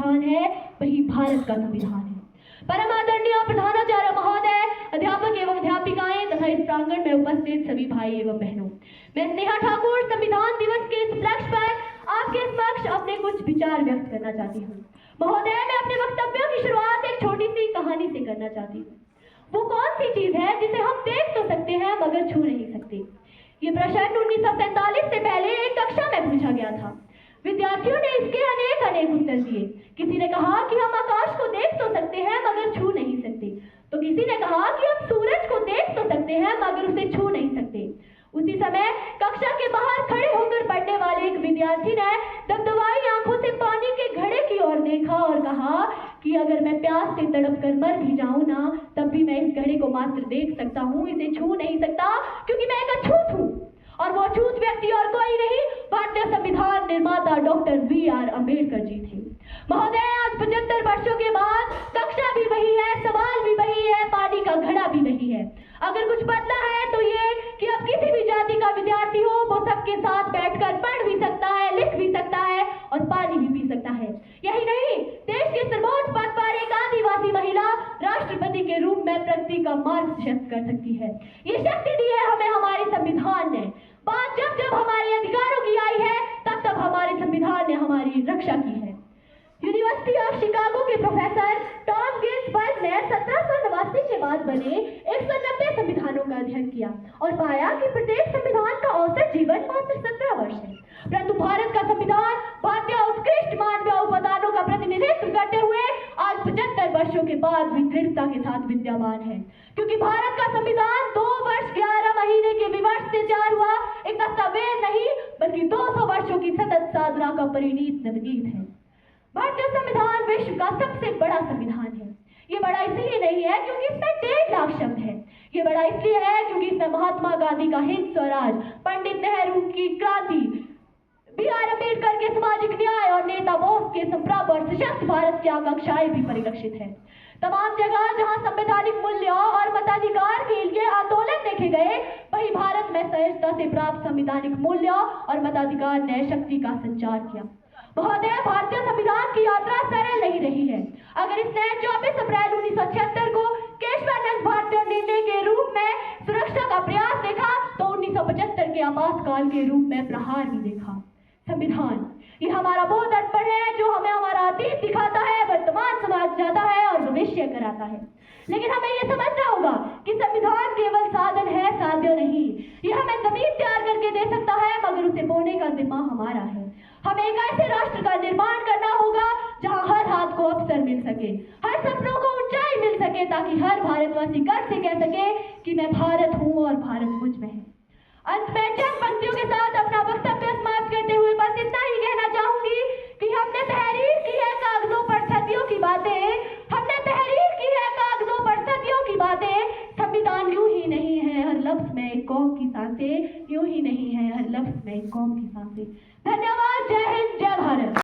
संविधान है वही भारत का संविधान है। परम आदरणीय प्रधानाचार्य महोदय, अध्यापक एवं अध्यापिकाएं तथा इस प्रांगण में उपस्थित सभी भाई एवं बहनों, मैं स्नेहा ठाकुर संविधान दिवस के इस उपलक्ष्य पर आपके समक्ष अपने कुछ विचार व्यक्त करना चाहती हूँ। महोदय, मैं अपने वक्तव्य की शुरुआत एक छोटी सी कहानी से करना चाहती हूँ। वो कौन सी चीज है जिसे हम देख तो सकते हैं मगर छू नहीं सकते? ये प्रश्न 1947 से पहले एक कक्षा में पूछा गया था। विद्यार्थियों ने इसके अनेक उत्तर दिए। किसी ने कहा कि हम आकाश को देख तो सकते हैं मगर छू नहीं सकते, तो किसी ने कहा कि हम सूरज को देख तो सकते हैं मगर उसे छू नहीं सकते। उसी समय कक्षा के बाहर खड़े होकर पढ़ने वाले एक विद्यार्थी ने दबदबाई आंखों से पानी के घड़े की ओर देखा और कहा कि अगर मैं प्यास से तड़प कर मर भी जाऊं ना, तब भी मैं इस घड़े को मात्र देख सकता हूं, इसे छू नहीं सकता, क्योंकि मैं एक अछूत हूं। और वो अछूत व्यक्ति और कोई नहीं, भारतीय संविधान निर्माता डॉक्टर B.R. अम्बेडकर जी थे। महोदय, आज 75 वर्षों के बाद कक्षा भी वही है, सवाल भी वही है, पानी का घड़ा भी वही है। अगर कुछ बदला है तो ये कि अब किसी भी जाति का विद्यार्थी हो, वो सबके साथ बैठकर पढ़ भी सकता है, लिख भी सकता है और पानी भी पी सकता है। यही नहीं, देश के सर्वोच्च पद पर एक आदिवासी महिला राष्ट्रपति के रूप में प्रगति का मार्ग प्रशस्त कर सकती है। ये शक्ति दी है हमें हमारे संविधान ने। बात जब जब हमारे अधिकारों की आई है, तब तब हमारे संविधान ने हमारी रक्षा की है। यूनिवर्सिटी ऑफ शिकागो के प्रोफेसर टॉम गिन्सबर्ग ने 1789 के बाद बने 190 संविधानों का अध्ययन किया और पाया कि प्रत्येक संविधान का औसत जीवन मात्र 17 वर्ष है। परंतु भारत का संविधान भारतीय उत्कृष्ट मानवीय उपादानों का प्रतिनिधित्व करते हुए आज 75 वर्षों के बाद भी दृढ़ता के साथ विद्यमान है, क्योंकि भारत का संविधान 2 वर्ष 11 महीने के विमर्श से तैयार हुआ एक दस्तावेज नहीं, बल्कि 200 वर्षों की सतत साधना का परिणीत नवनीत है। भारतीय संविधान विश्व का सबसे बड़ा संविधान है। ये बड़ा इसलिए नहीं है क्योंकि इसमें 1.5 लाख शब्द है। ये बड़ा इसलिए है क्योंकि इसमें महात्मा गांधी का हिंद स्वराज, पंडित नेहरू की क्रांति, B.R. अम्बेडकर के सामाजिक न्याय और नेता बोस के संप्रभु और सशक्त भारत की आकांक्षाएं भी परिलक्षित है। तमाम जगह जहां संवैधानिक मूल्यों और मताधिकार के लिए आंदोलन देखे गए, वही भारत में सहजता से प्राप्त संवैधानिक मूल्यों और मताधिकार ने शक्ति का संचार किया। महोदय, भारतीय संविधान की यात्रा सरल नहीं रही है। अगर इसने 24 अप्रैल 1976 को केशवानंद भारतीय निर्णय के रूप में सुरक्षा का प्रयास देखा, तो 1975 के आपातकाल के रूप में प्रहार भी देखा। संविधान ये हमारा वो दर्पण है जो हमें हमारा अतीत दिखाता है, वर्तमान समाज जाता है और भविष्य कराता है। लेकिन हमें ये समझना होगा कि संविधान केवल साधन है, साध्य नहीं। ये हमें जमीन तैयार करके दे सकता है, मगर उसे बोने का जिम्मा हमारा है। हमें एक ऐसे राष्ट्र का निर्माण करना होगा जहां हर हाथ को अवसर मिल सके, हर सपनों को ऊंचाई मिल सके, ताकि हर भारतवासी गर्व से कह सके कि मैं भारत हूं और भारत मुझ में है। अंत में चंद पंक्तियों के साथ अपना वक्तव्य समाप्त करते हुए बस इतना ही कहना चाहूंगी कि हमने तहरीर की है कागजों पर सदियों की बातें, हमने तहरीर की है कागजों पर सदियों की बातें। संविधान यूं ही नहीं है हर लफ्ज में एक कौम की सांसें, यूं ही नहीं है हर लफ्ज में एक कौम की सांसें। धन्यवाद। जय हिंद, जय भारत।